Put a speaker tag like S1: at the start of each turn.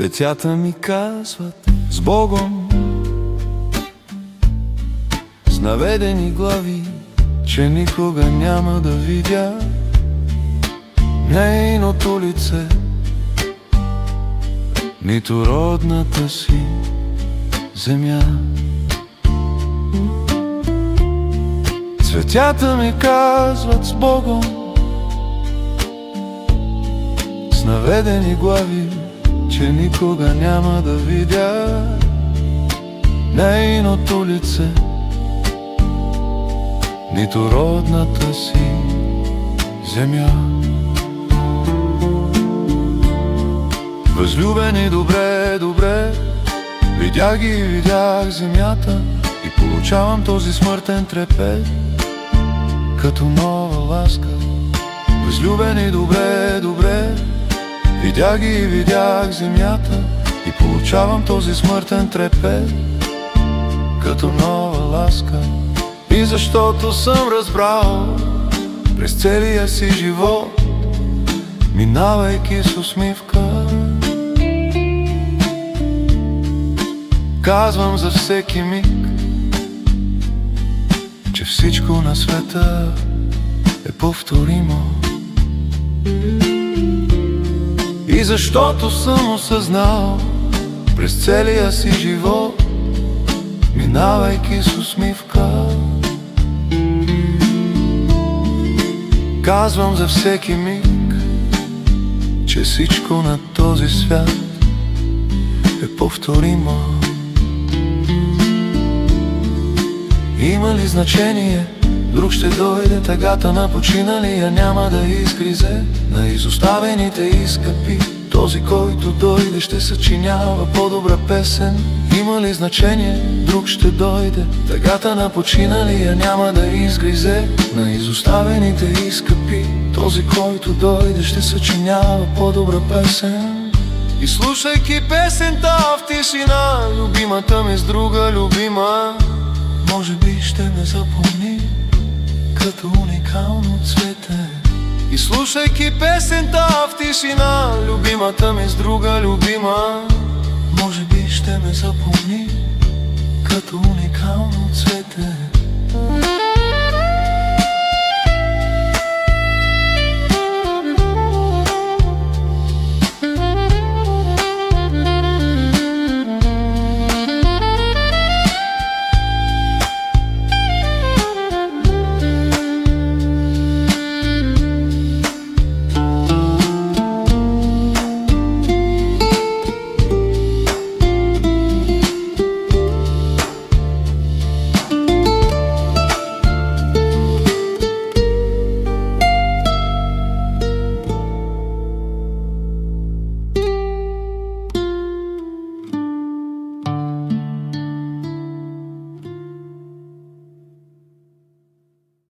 S1: Цветята ми казват с Богом, с наведени глави, че никога няма да видя нейното лице, нито родната си земя. Цветята ми казват с Богом, с наведени глави, че никога няма да видя нейното лице, нито родната си земя. Възлюбени, добре, добре, видях ги и видях земята, и получавам този смъртен трепет като нова ласка. Възлюбени, добре, добре, видях ги и видях земята, и получавам този смъртен трепет като нова ласка. И защото съм разбрал през целия си живот, минавайки с усмивка, казвам за всеки миг, че всичко на света е повторимо. И защото съм осъзнал през целия си живот, минавайки с усмивка, казвам за всеки миг, че всичко на този свят е повторимо. Има ли значение? Друг ще дойде, тъгата на починалия няма да изгризе на изоставените изкъпи. Този, който дойде, ще съчинява по-добра песен. Има ли значение? Друг ще дойде, тъгата на починалия няма да изгризе на изоставените изкъпи. Този, който дойде, ще съчинява по-добра песен. И слушайки песента в тишина, любимата ми с друга любима, може би ще ме запомни като уникално цвете. И слушайки песента в тишина, любимата ми с друга любима, може би ще ме запомни като уникално цвете.